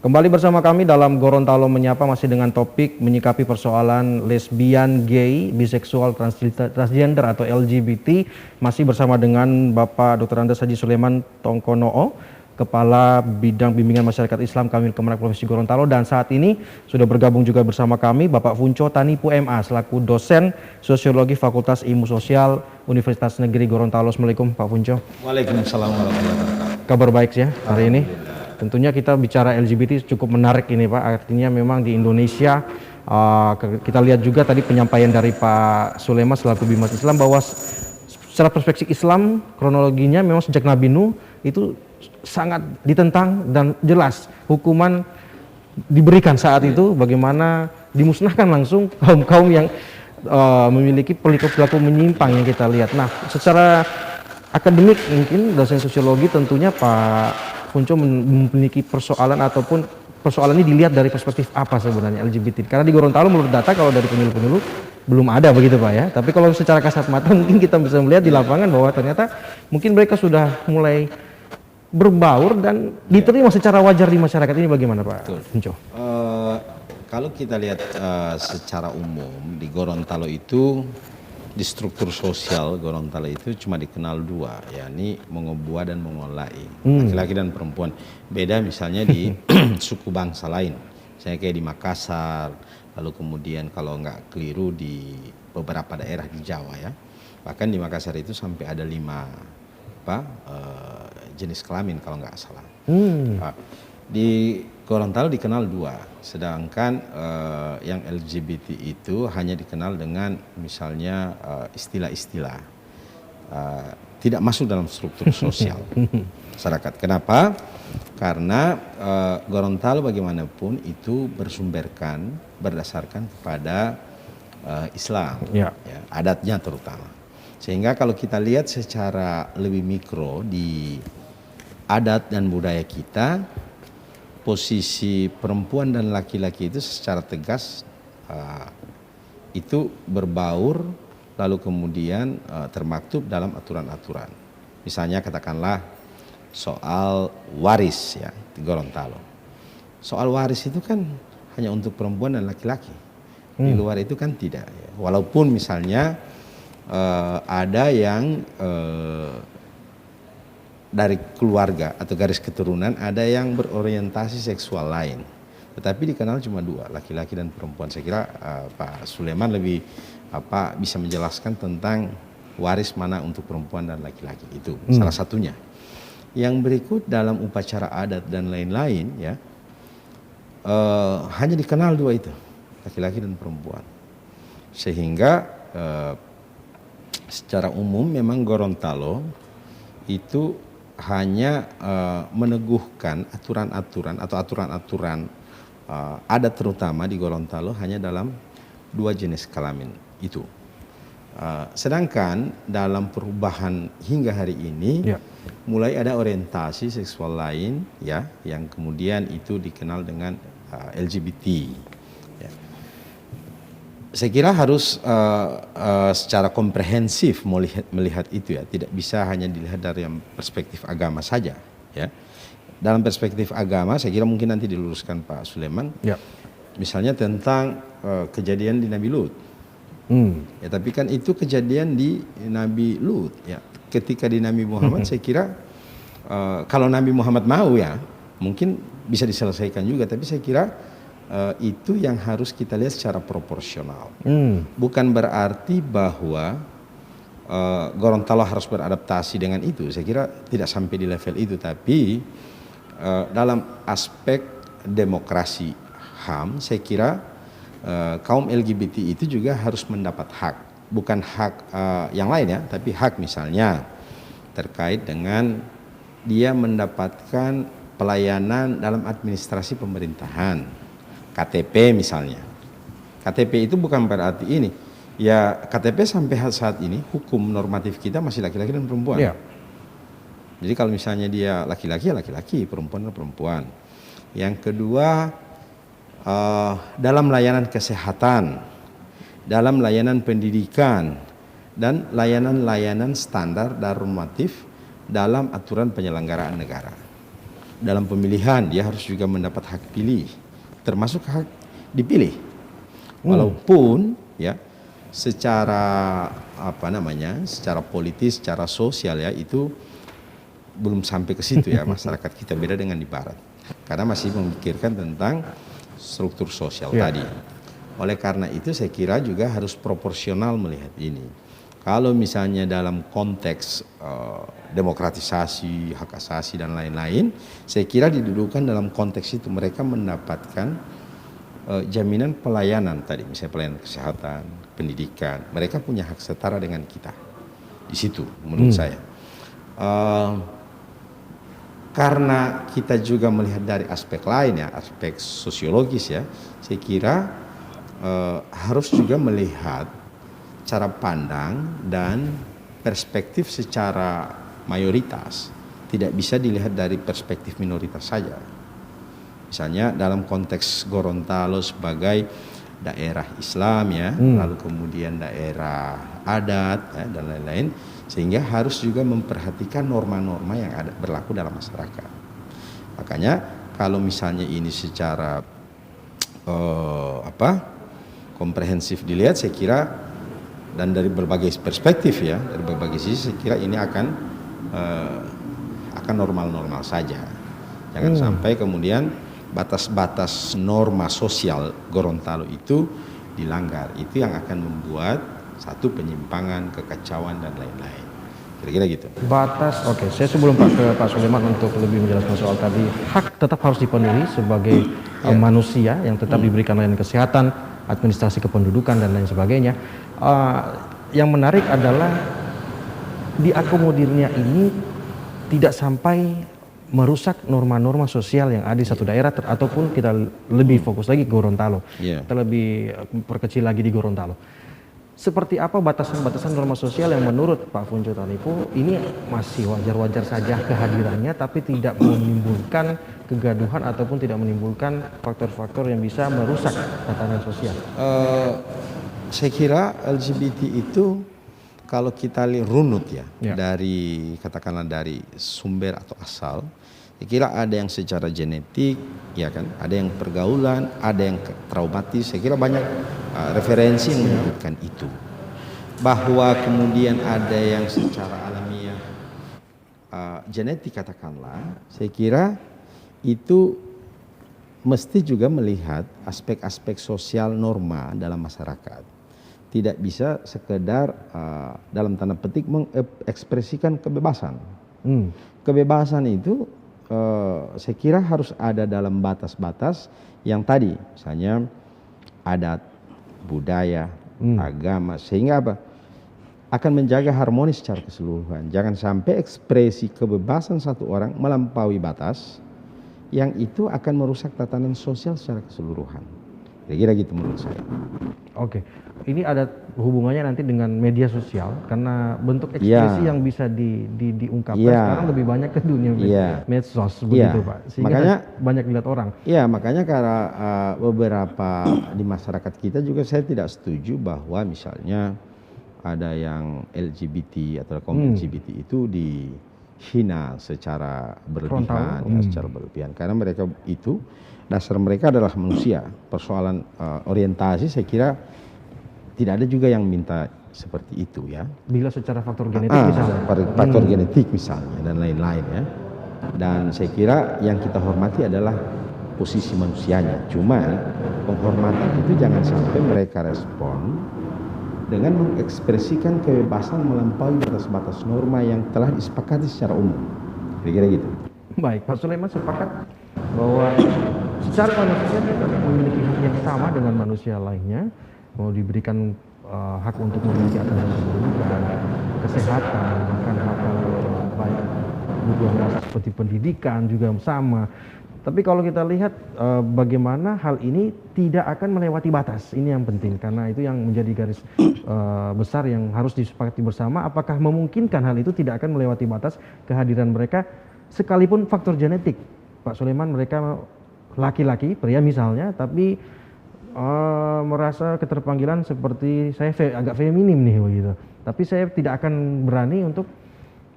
Kembali bersama kami dalam Gorontalo Menyapa masih dengan topik menyikapi persoalan lesbian, gay, biseksual, transgender atau LGBT. Masih bersama dengan Bapak Dr. Andes Haji Sulaiman Tongkonoo, Kepala Bidang Bimbingan Masyarakat Islam Kamil Kemenak Provinsi Gorontalo, dan saat ini sudah bergabung juga bersama kami Bapak Funco Tanipu MA selaku dosen Sosiologi Fakultas Ilmu Sosial Universitas Negeri Gorontalo. Assalamualaikum Pak Funco. Waalaikumsalam warahmatullahi wabarakatuh. Kabar baik ya hari ini? Tentunya kita bicara LGBT cukup menarik ini Pak, artinya memang di Indonesia kita lihat juga tadi penyampaian dari Pak Sulaiman selaku Bimas Islam bahwa secara perspektif Islam kronologinya memang sejak Nabi Nuh itu sangat ditentang dan jelas hukuman diberikan saat itu bagaimana dimusnahkan langsung kaum-kaum yang memiliki perilaku menyimpang yang kita lihat. Nah, secara akademik mungkin dosen sosiologi tentunya Pak Funco memiliki persoalan ataupun persoalan ini dilihat dari perspektif apa sebenarnya LGBT. Karena di Gorontalo menurut data kalau dari pemilu-pemilu belum ada begitu Pak ya. Tapi kalau secara kasat mata mungkin kita bisa melihat di lapangan bahwa ternyata mungkin mereka sudah mulai berbaur dan diterima secara wajar di masyarakat. Ini bagaimana Pak Funco? Kalau kita lihat secara umum di Gorontalo itu, di struktur sosial Gorontalo itu cuma dikenal dua, yakni Mongobuwa dan Mongolai, laki-laki dan perempuan. Beda misalnya di suku bangsa lain, misalnya kayak di Makassar, lalu kemudian kalau nggak keliru di beberapa daerah di Jawa ya, bahkan di Makassar itu sampai ada 5 jenis kelamin kalau nggak salah. Di Gorontalo dikenal 2, sedangkan yang LGBT itu hanya dikenal dengan misalnya istilah-istilah, tidak masuk dalam struktur sosial masyarakat. Kenapa? Karena Gorontalo bagaimanapun itu berdasarkan kepada Islam, ya, adatnya terutama. Sehingga kalau kita lihat secara lebih mikro di adat dan budaya kita, posisi perempuan dan laki-laki itu secara tegas itu berbaur, lalu kemudian termaktub dalam aturan-aturan. Misalnya katakanlah soal waris ya di Gorontalo. Soal waris itu kan hanya untuk perempuan dan laki-laki. Di luar itu kan tidak. Ya. Walaupun misalnya ada yang dari keluarga atau garis keturunan ada yang berorientasi seksual lain, tetapi dikenal cuma 2, laki-laki dan perempuan. Saya kira Pak Sulaiman lebih bisa menjelaskan tentang waris mana untuk perempuan dan laki-laki itu salah satunya. Yang berikut dalam upacara adat dan lain-lain ya, hanya dikenal 2 itu, laki-laki dan perempuan, sehingga secara umum memang Gorontalo itu hanya meneguhkan aturan-aturan atau aturan-aturan adat terutama di Gorontalo hanya dalam 2 jenis kelamin itu. Sedangkan dalam perubahan hingga hari ini mulai ada orientasi seksual lain ya, yang kemudian itu dikenal dengan LGBT. Ya. Saya kira harus secara komprehensif melihat itu ya, tidak bisa hanya dilihat dari perspektif agama saja ya. Dalam perspektif agama saya kira mungkin nanti diluruskan Pak Sulaiman ya. Misalnya tentang kejadian di Nabi Lut ya, tapi kan itu kejadian di Nabi Lut ya. Ketika di Nabi Muhammad saya kira kalau Nabi Muhammad mau ya mungkin bisa diselesaikan juga, tapi saya kira itu yang harus kita lihat secara proporsional. Bukan berarti bahwa Gorontalo harus beradaptasi dengan itu. Saya kira tidak sampai di level itu, tapi dalam aspek demokrasi HAM, saya kira kaum LGBT itu juga harus mendapat hak. Bukan hak yang lain ya, tapi hak misalnya terkait dengan dia mendapatkan pelayanan dalam administrasi pemerintahan. KTP misalnya. KTP itu bukan berarti ini. Ya KTP sampai saat ini hukum normatif kita masih laki-laki dan perempuan. Yeah. Jadi kalau misalnya dia laki-laki ya laki-laki, perempuan ya perempuan. Yang kedua, dalam layanan kesehatan, dalam layanan pendidikan, dan layanan-layanan standar dan normatif dalam aturan penyelenggaraan negara. dalam pemilihan dia harus juga mendapat hak pilih, termasuk hak dipilih. Walaupun ya secara secara politis, secara sosial ya itu belum sampai ke situ ya, masyarakat kita beda dengan di barat. Karena masih memikirkan tentang struktur sosial tadi. Oleh karena itu saya kira juga harus proporsional melihat ini. Kalau misalnya dalam konteks demokratisasi, hak asasi dan lain-lain, saya kira didudukan dalam konteks itu mereka mendapatkan jaminan pelayanan tadi, misalnya pelayanan kesehatan, pendidikan. Mereka punya hak setara dengan kita. Di situ menurut saya. Karena kita juga melihat dari aspek lain ya, aspek sosiologis ya, saya kira harus juga melihat cara pandang dan perspektif secara mayoritas. Tidak bisa dilihat dari perspektif minoritas saja. Misalnya dalam konteks Gorontalo sebagai daerah Islam ya, lalu kemudian daerah adat ya, dan lain-lain, sehingga harus juga memperhatikan norma-norma yang ada berlaku dalam masyarakat. Makanya kalau misalnya ini secara komprehensif dilihat, saya kira dan dari berbagai perspektif ya, dari berbagai sisi, saya kira ini akan normal-normal saja. Jangan sampai kemudian batas-batas norma sosial Gorontalo itu dilanggar. Itu yang akan membuat satu penyimpangan, kekacauan dan lain-lain. Kira-kira gitu. Batas, oke. Saya sebelum ke Pak Suleman untuk lebih menjelaskan soal tadi, hak tetap harus dipenuhi sebagai manusia yang tetap diberikan layanan kesehatan, administrasi kependudukan dan lain sebagainya. Yang menarik adalah diakomodirnya ini tidak sampai merusak norma-norma sosial yang ada di satu daerah ataupun kita lebih fokus lagi Gorontalo. Kita lebih perkecil lagi di Gorontalo. Seperti apa batasan-batasan norma sosial yang menurut Pak Funco Tanipo ini masih wajar-wajar saja kehadirannya tapi tidak menimbulkan kegaduhan ataupun tidak menimbulkan faktor-faktor yang bisa merusak tatanan sosial? Saya kira LGBT itu kalau kita lihat runut ya, dari katakanlah dari sumber atau asal, saya kira ada yang secara genetik, ya kan, ada yang pergaulan, ada yang traumatis. Saya kira banyak referensi yang menyebutkan itu. Bahwa kemudian ada yang secara alamiah genetik katakanlah, saya kira itu mesti juga melihat aspek-aspek sosial norma dalam masyarakat. Tidak bisa sekedar dalam tanda petik mengekspresikan kebebasan. Kebebasan itu saya kira harus ada dalam batas-batas yang tadi, misalnya adat, budaya, agama, sehingga apa? Akan menjaga harmonis secara keseluruhan. Jangan sampai ekspresi kebebasan satu orang melampaui batas yang itu akan merusak tatanan sosial secara keseluruhan. Kira-kira gitu menurut saya. Oke, ini ada hubungannya nanti dengan media sosial karena bentuk ekspresi yang bisa diungkapkan sekarang lebih banyak ke dunia medsos begitu Pak, sehingga makanya, banyak dilihat orang. Iya, makanya karena beberapa di masyarakat kita juga saya tidak setuju bahwa misalnya ada yang LGBT atau kaum LGBT itu dihina secara berlebihan, secara berlebihan karena mereka itu dasar mereka adalah manusia. Persoalan orientasi saya kira tidak ada juga yang minta seperti itu ya. Bila secara faktor genetik misalnya. Faktor genetik misalnya dan lain-lain ya. Dan saya kira yang kita hormati adalah posisi manusianya. Cuma penghormatan itu jangan sampai mereka respon dengan mengekspresikan kebebasan melampaui batas-batas norma yang telah disepakati secara umum. Kira-kira gitu. Baik, Pak Sulaiman sepakat bahwa secara manusia kita memiliki hak yang sama dengan manusia lainnya, mau diberikan hak untuk memiliki administrasi kependudukan, kesehatan, bahkan hak baik kebutuhan seperti pendidikan juga sama. Tapi kalau kita lihat bagaimana hal ini tidak akan melewati batas, ini yang penting karena itu yang menjadi garis besar yang harus disepakati bersama. Apakah memungkinkan hal itu tidak akan melewati batas kehadiran mereka sekalipun faktor genetik? Pak Sulaiman, mereka laki-laki, pria misalnya, tapi merasa keterpanggilan seperti saya agak feminim nih begitu. Tapi saya tidak akan berani untuk,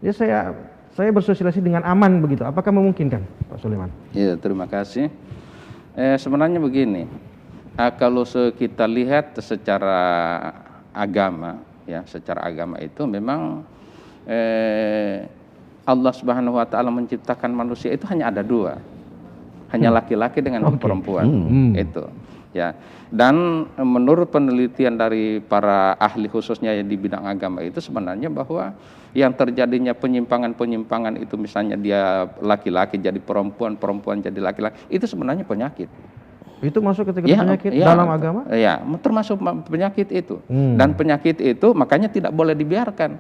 ya saya saya bersosialisasi dengan aman begitu. Apakah memungkinkan, Pak Sulaiman? Ya, terima kasih. Sebenarnya begini, kalau kita lihat secara agama, ya, secara agama itu memang Allah Subhanahu Wa Taala menciptakan manusia itu hanya ada dua, hanya laki-laki dengan perempuan, itu. Ya, dan menurut penelitian dari para ahli khususnya di bidang agama itu sebenarnya bahwa yang terjadinya penyimpangan-penyimpangan itu misalnya dia laki-laki jadi perempuan, perempuan jadi laki-laki, itu sebenarnya penyakit. Itu masuk kategori penyakit dalam agama? Ya, termasuk penyakit itu. Dan penyakit itu makanya tidak boleh dibiarkan.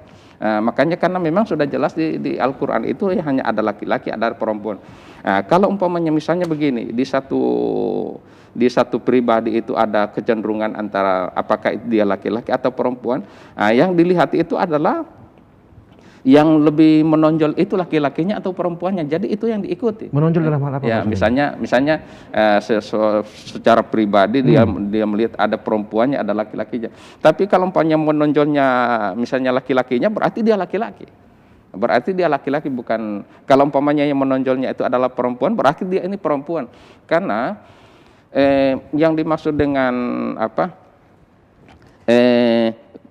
Makanya karena memang sudah jelas di Al-Quran itu ya hanya ada laki-laki, ada perempuan. Kalau umpamanya misalnya begini, di satu pribadi itu ada kecenderungan antara apakah dia laki-laki atau perempuan, yang dilihat itu adalah yang lebih menonjol itu laki-lakinya atau perempuannya. Jadi itu yang diikuti. Menonjol dalam hal apa? Ya, misalnya secara pribadi dia melihat ada perempuannya, ada laki-lakinya. Tapi kalau umpamanya menonjolnya misalnya laki-lakinya, berarti dia laki-laki. Berarti dia laki-laki, bukan, kalau umpamanya yang menonjolnya itu adalah perempuan, berarti dia ini perempuan. Karena yang dimaksud dengan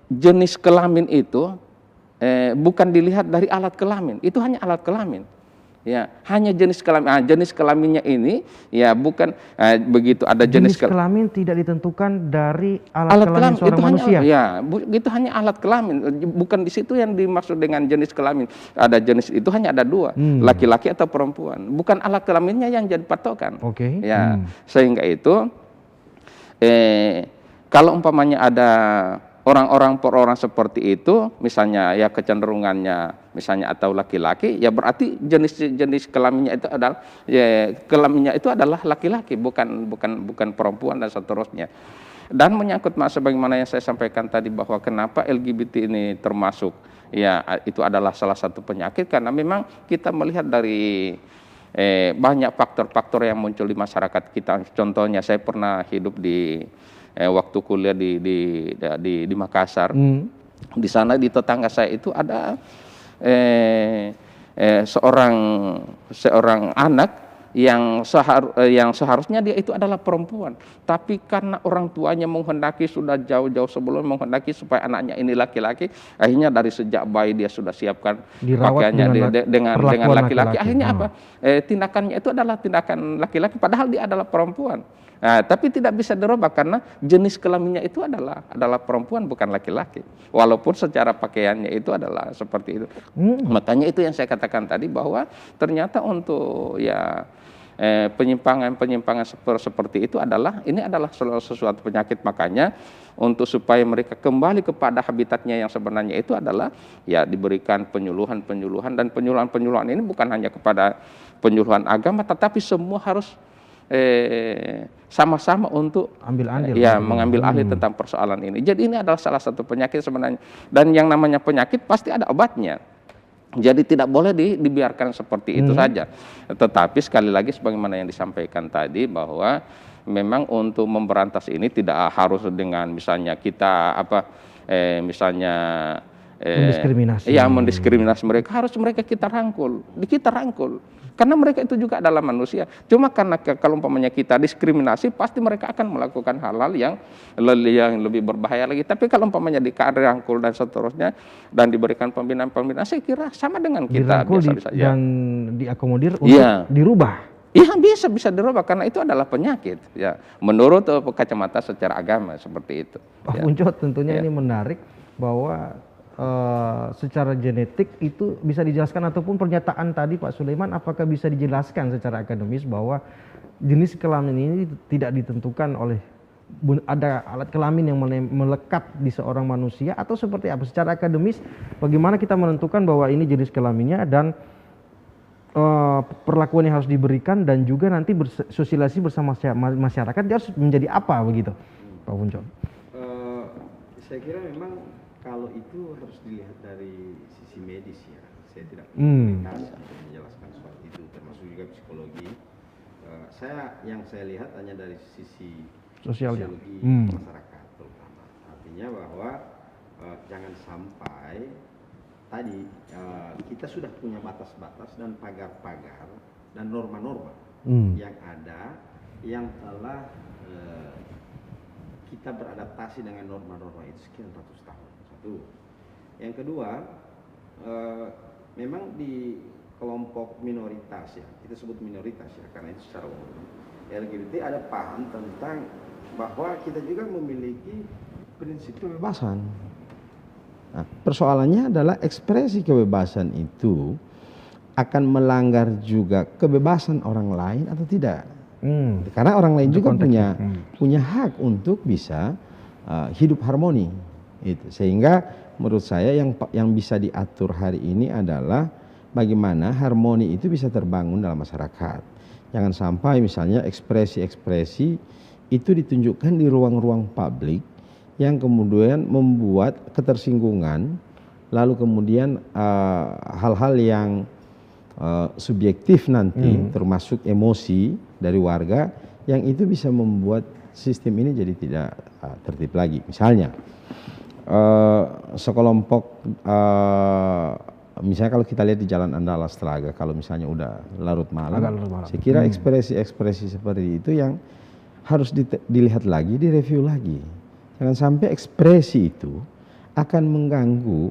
jenis kelamin itu bukan dilihat dari alat kelamin, itu hanya alat kelamin, ya, hanya jenis kelamin. Jenis kelaminnya ini, ya, bukan begitu ada jenis kelamin tidak ditentukan dari alat kelamin seorang itu manusia. Itu hanya alat kelamin, bukan di situ yang dimaksud dengan jenis kelamin. Ada jenis itu hanya ada dua, laki-laki atau perempuan, bukan alat kelaminnya yang jadi patokan. Ya, sehingga itu kalau umpamanya ada orang seperti itu, misalnya ya kecenderungannya misalnya atau laki-laki, ya berarti jenis kelaminnya itu adalah kelaminnya itu adalah laki-laki, bukan perempuan dan seterusnya. Dan menyangkut sebagaimana yang saya sampaikan tadi bahwa kenapa LGBT ini termasuk, ya itu adalah salah satu penyakit, karena memang kita melihat dari banyak faktor-faktor yang muncul di masyarakat kita. Contohnya saya pernah hidup di waktu kuliah di Makassar. Di sana di tetangga saya itu ada seorang anak yang seharusnya dia itu adalah perempuan, tapi karena orang tuanya menghendaki sudah jauh-jauh sebelum menghendaki supaya anaknya ini laki-laki, akhirnya dari sejak bayi dia sudah siapkan pakaiannya dengan laki-laki. Akhirnya apa? Tindakannya itu adalah tindakan laki-laki, padahal dia adalah perempuan. Tapi tidak bisa dirubah karena jenis kelaminnya itu adalah perempuan, bukan laki-laki. Walaupun secara pakaiannya itu adalah seperti itu. Makanya itu yang saya katakan tadi bahwa ternyata untuk penyimpangan seperti itu ini adalah sesuatu penyakit. Makanya untuk supaya mereka kembali kepada habitatnya yang sebenarnya itu adalah ya diberikan penyuluhan dan penyuluhan ini bukan hanya kepada penyuluhan agama, tetapi semua harus sama-sama untuk mengambil alih tentang persoalan ini. Jadi ini adalah salah satu penyakit sebenarnya, dan yang namanya penyakit pasti ada obatnya. Jadi tidak boleh dibiarkan seperti itu saja. Tetapi sekali lagi sebagaimana yang disampaikan tadi bahwa memang untuk memberantas ini tidak harus dengan misalnya kita mendiskriminasi mereka, harus mereka kita rangkul. Karena mereka itu juga adalah manusia. Cuma karena kalau umpamanya kita diskriminasi, pasti mereka akan melakukan hal-hal yang lebih berbahaya lagi. Tapi kalau umpamanya dirangkul dan seterusnya dan diberikan pembinaan, saya kira sama dengan kita biasa saja. Dan diakomodir untuk dirubah. Iya, bisa dirubah karena itu adalah penyakit. Ya, menurut kacamata secara agama seperti itu. Pak Puncot, tentunya ini menarik bahwa secara genetik itu bisa dijelaskan, ataupun pernyataan tadi Pak Sulaiman, apakah bisa dijelaskan secara akademis bahwa jenis kelamin ini tidak ditentukan oleh ada alat kelamin yang melekat di seorang manusia, atau seperti apa? Secara akademis bagaimana kita menentukan bahwa ini jenis kelaminnya, dan perlakuan yang harus diberikan, dan juga nanti bersosialisasi bersama masyarakat dia harus menjadi apa begitu, Pak Puncot? Saya kira memang kalau itu harus dilihat dari sisi medis ya. Saya tidak punya untuk menjelaskan soal itu, termasuk juga psikologi. Yang saya lihat hanya dari sisi sosiologi masyarakat terutama. Artinya bahwa jangan sampai tadi kita sudah punya batas-batas dan pagar-pagar dan norma-norma yang ada yang telah kita beradaptasi dengan norma-norma itu sekian ratus tahun. Satu. Yang kedua, memang di kelompok minoritas ya, kita sebut minoritas ya, karena itu secara umum LGBT ada paham tentang bahwa kita juga memiliki prinsip kebebasan. Nah, persoalannya adalah ekspresi kebebasan itu akan melanggar juga kebebasan orang lain atau tidak. Karena orang lain juga punya hak untuk bisa hidup harmoni. Itu. Sehingga menurut saya yang bisa diatur hari ini adalah bagaimana harmoni itu bisa terbangun dalam masyarakat. Jangan sampai misalnya ekspresi-ekspresi itu ditunjukkan di ruang-ruang publik yang kemudian membuat ketersinggungan, lalu kemudian hal-hal yang subjektif nanti termasuk emosi dari warga yang itu bisa membuat sistem ini jadi tidak tertib lagi. Misalnya sekelompok misalnya kalau kita lihat di Jalan Andalas Telaga, kalau misalnya udah larut malam, saya kira ekspresi-ekspresi seperti itu yang harus dilihat lagi, direview lagi. Jangan sampai ekspresi itu akan mengganggu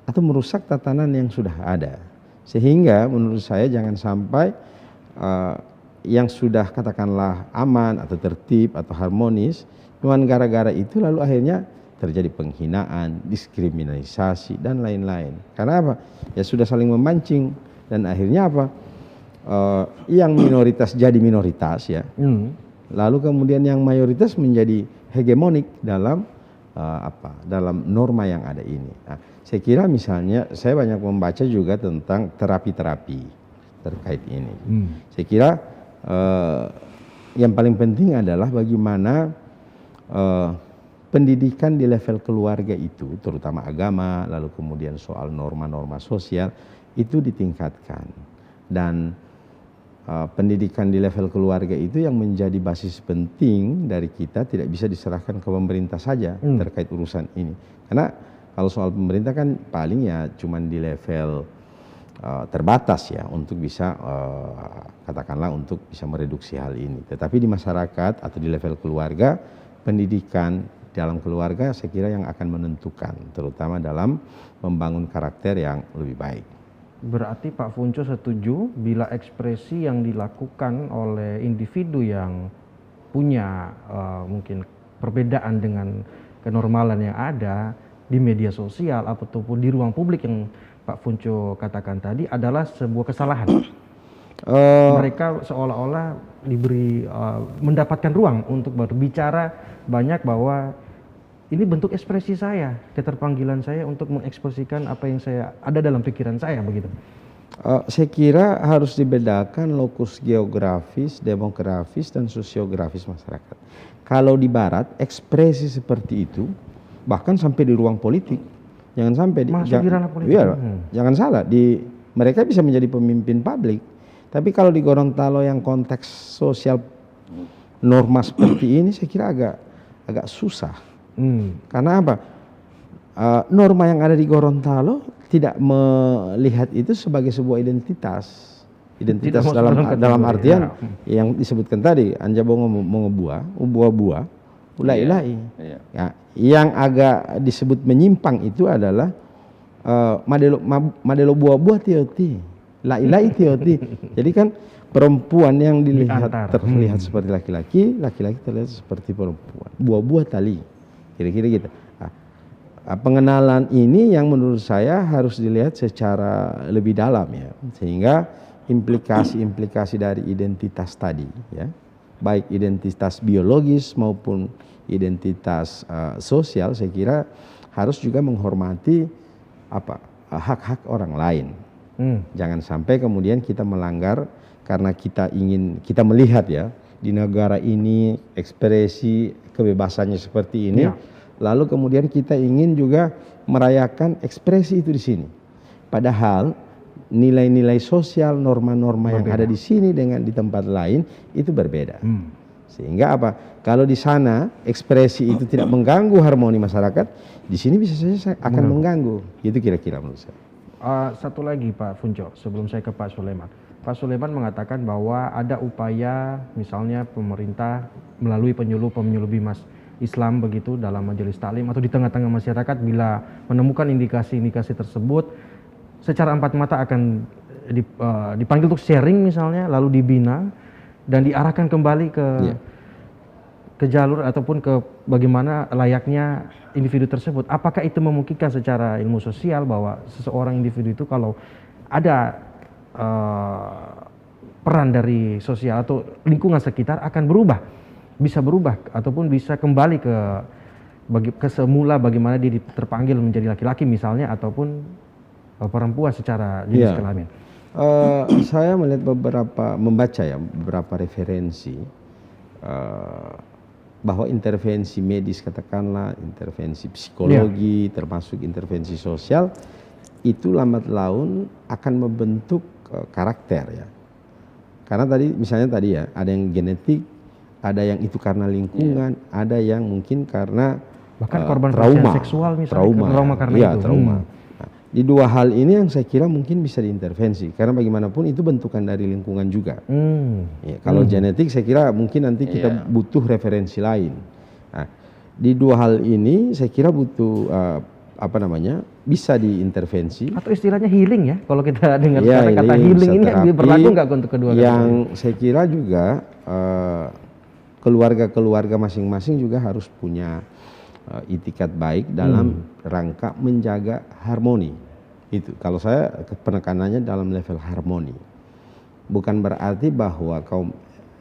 atau merusak tatanan yang sudah ada. Sehingga menurut saya jangan sampai yang sudah katakanlah aman atau tertib atau harmonis, cuma gara-gara itu lalu akhirnya terjadi penghinaan, diskriminalisasi dan lain-lain. Karena apa? Ya sudah saling memancing dan akhirnya apa? Yang minoritas jadi minoritas ya. Lalu kemudian yang mayoritas menjadi hegemonik dalam dalam norma yang ada ini. Nah, saya kira misalnya saya banyak membaca juga tentang terapi-terapi terkait ini. Saya kira yang paling penting adalah bagaimana pendidikan di level keluarga itu, terutama agama, lalu kemudian soal norma-norma sosial itu ditingkatkan. Dan pendidikan di level keluarga itu yang menjadi basis penting dari kita, tidak bisa diserahkan ke pemerintah saja terkait urusan ini. Karena kalau soal pemerintah kan paling ya cuman di level terbatas ya untuk bisa katakanlah untuk bisa mereduksi hal ini. Tetapi di masyarakat atau di level keluarga, pendidikan dalam keluarga saya kira yang akan menentukan, terutama dalam membangun karakter yang lebih baik. Berarti Pak Funco setuju bila ekspresi yang dilakukan oleh individu yang punya mungkin perbedaan dengan kenormalan yang ada di media sosial ataupun di ruang publik yang Pak Funco katakan tadi adalah sebuah kesalahan. Mereka seolah-olah diberi mendapatkan ruang untuk berbicara banyak bahwa ini bentuk ekspresi saya, keterpanggilan saya untuk mengekspresikan apa yang saya ada dalam pikiran saya, begitu. Saya kira harus dibedakan lokus geografis, demografis, dan sosiografis masyarakat. Kalau di Barat, ekspresi seperti itu, bahkan sampai di ruang politik, jangan sampai masuk di ranah politik. Iya, jangan salah, mereka bisa menjadi pemimpin publik. Tapi kalau di Gorontalo yang konteks sosial norma seperti ini, saya kira agak susah. Karena apa? Norma yang ada di Gorontalo tidak melihat itu sebagai sebuah identitas dalam artian yang disebutkan tadi, anja bongo mengebuah, buah-buah, ulai-ulai. Ya, yang agak disebut menyimpang itu adalah madelo buah-buah tioti, lai-lai tioti. Jadi kan perempuan yang terlihat seperti laki-laki, laki-laki terlihat seperti perempuan. Buah-buah tali. Kira-kira gitu. Pengenalan ini yang menurut saya harus dilihat secara lebih dalam ya, sehingga implikasi-implikasi dari identitas tadi ya, baik identitas biologis maupun identitas sosial, saya kira harus juga menghormati hak-hak orang lain. Jangan sampai kemudian kita melanggar karena kita melihat ya di negara ini ekspresi kebebasannya seperti ini, lalu kemudian kita ingin juga merayakan ekspresi itu di sini. Padahal nilai-nilai sosial, norma-norma yang ada di sini dengan di tempat lain itu berbeda. Sehingga apa? Kalau di sana ekspresi itu tidak mengganggu harmoni masyarakat, di sini bisa saja akan mengganggu. Itu kira-kira menurut saya. Satu lagi Pak Funco, sebelum saya ke Pak Sulaiman. Pak Sulaiman mengatakan bahwa ada upaya misalnya pemerintah melalui penyuluh Bimas Islam begitu dalam majelis taklim atau di tengah-tengah masyarakat bila menemukan indikasi-indikasi tersebut secara empat mata akan dipanggil untuk sharing misalnya, lalu dibina dan diarahkan kembali ke jalur ataupun ke bagaimana layaknya individu tersebut. Apakah itu memungkinkan secara ilmu sosial bahwa seseorang individu itu kalau ada peran dari sosial atau lingkungan sekitar akan bisa berubah ataupun bisa kembali ke semula bagaimana dia terpanggil menjadi laki-laki misalnya ataupun perempuan secara jenis kelamin. Saya melihat membaca beberapa referensi bahwa intervensi medis katakanlah, intervensi psikologi, termasuk intervensi sosial itu lambat laun akan membentuk karakter ya. Karena misalnya tadi ya ada yang genetik, ada yang itu karena lingkungan, ada yang mungkin karena bahkan korban trauma seksual misalnya, trauma karena itu. Trauma. Nah, di dua hal ini yang saya kira mungkin bisa diintervensi karena bagaimanapun itu bentukan dari lingkungan juga. Ya, kalau genetik saya kira mungkin nanti kita butuh referensi lain. Nah, di dua hal ini saya kira butuh bisa diintervensi atau istilahnya healing ya kalau kita dengar kata healing ini terapi, berlaku nggak untuk kedua-duanya? Yang saya kira juga keluarga-keluarga masing-masing juga harus punya itikat baik dalam rangka menjaga harmoni. Itu kalau saya penekanannya dalam level harmoni, bukan berarti bahwa kaum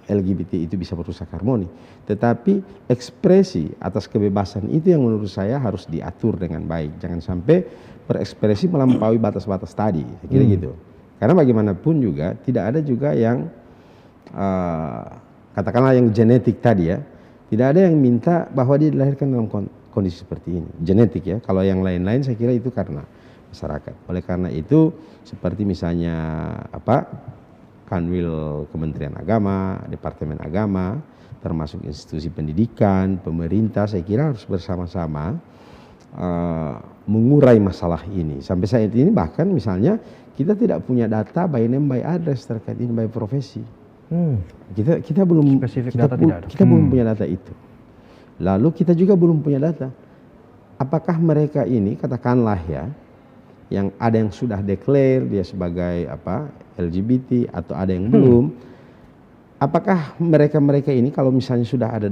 LGBT itu bisa merusak harmoni, tetapi ekspresi atas kebebasan itu yang menurut saya harus diatur dengan baik. Jangan sampai berekspresi melampaui batas-batas tadi, saya kira gitu. Karena bagaimanapun juga tidak ada juga yang katakanlah yang genetik tadi ya, tidak ada yang minta bahwa dia dilahirkan dalam kondisi seperti ini. Genetik ya, kalau yang lain-lain saya kira itu karena masyarakat. Oleh karena itu seperti misalnya Kanwil Kementerian Agama, Departemen Agama, termasuk institusi pendidikan, pemerintah, saya kira harus bersama-sama mengurai masalah ini. Sampai saat ini bahkan misalnya kita tidak punya data by name by address terkait ini by profesi. Kita belum kita belum punya data itu. Lalu kita juga belum punya data. Apakah mereka ini katakanlah ya, yang ada yang sudah declare dia sebagai LGBT atau ada yang belum, apakah mereka ini kalau misalnya sudah ada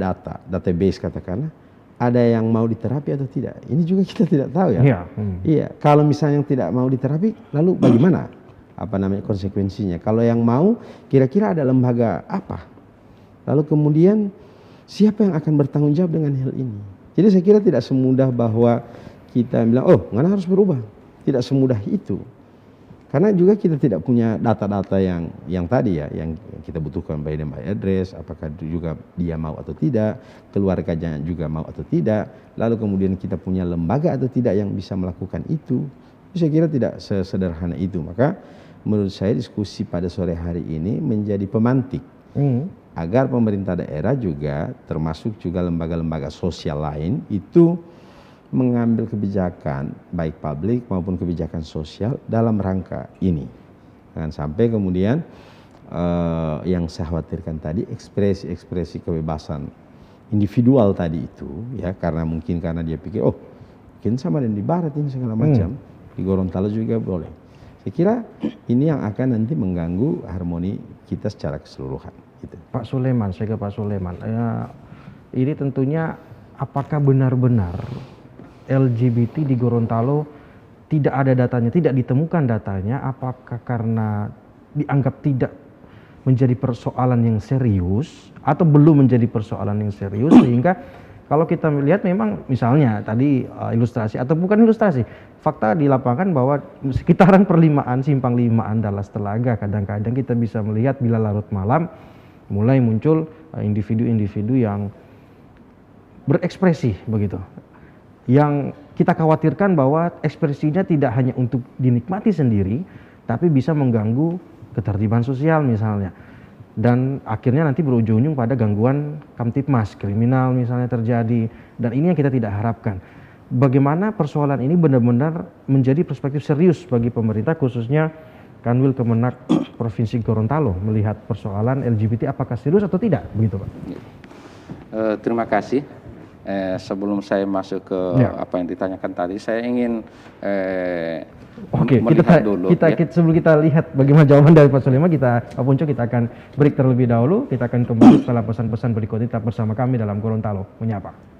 database katakanlah, ada yang mau diterapi atau tidak? Ini juga kita tidak tahu ya. Iya, kalau misalnya yang tidak mau diterapi, lalu bagaimana konsekuensinya? Kalau yang mau, kira-kira ada lembaga apa? Lalu kemudian siapa yang akan bertanggung jawab dengan hal ini? Jadi saya kira tidak semudah bahwa kita bilang, oh mana harus berubah. Tidak semudah itu. Karena juga kita tidak punya data-data yang tadi ya, yang kita butuhkan by name by address, apakah juga dia mau atau tidak, keluarganya juga mau atau tidak, lalu kemudian kita punya lembaga atau tidak yang bisa melakukan itu. Saya kira tidak sesederhana itu. Maka menurut saya diskusi pada sore hari ini menjadi pemantik agar pemerintah daerah juga termasuk juga lembaga-lembaga sosial lain itu mengambil kebijakan baik publik maupun kebijakan sosial dalam rangka ini. Jangan sampai kemudian yang saya khawatirkan tadi ekspresi kebebasan individual tadi itu ya, karena dia pikir mungkin sama dan di barat ini segala macam, di Gorontalo juga boleh. Saya kira ini yang akan nanti mengganggu harmoni kita secara keseluruhan gitu. Pak Sulaiman, saya ke Pak Sulaiman. Ini tentunya apakah benar-benar LGBT di Gorontalo tidak ada datanya, tidak ditemukan datanya, apakah karena dianggap tidak menjadi persoalan yang serius atau belum menjadi persoalan yang serius sehingga kalau kita melihat memang misalnya tadi ilustrasi atau bukan ilustrasi, fakta di lapangan bahwa sekitaran perlimaan, simpang limaan Dallas Telaga kadang-kadang kita bisa melihat bila larut malam mulai muncul individu-individu yang berekspresi begitu. Yang kita khawatirkan bahwa ekspresinya tidak hanya untuk dinikmati sendiri, tapi bisa mengganggu ketertiban sosial misalnya. Dan akhirnya nanti berujung pada gangguan kamtipmas, kriminal misalnya terjadi. Dan ini yang kita tidak harapkan. bagaimana persoalan ini benar-benar menjadi perspektif serius bagi pemerintah, khususnya Kanwil Kemenak Provinsi Gorontalo, melihat persoalan LGBT apakah serius atau tidak, begitu Pak? Terima kasih. Sebelum saya masuk ke apa yang ditanyakan tadi, saya ingin melihat dulu. Sebelum kita lihat bagaimana jawaban dari Pak Sulema, Pak Punco, kita akan break terlebih dahulu. Kita akan kembali setelah pesan-pesan berikut ini. Tetap bersama kami dalam Gorontalo Menyapa.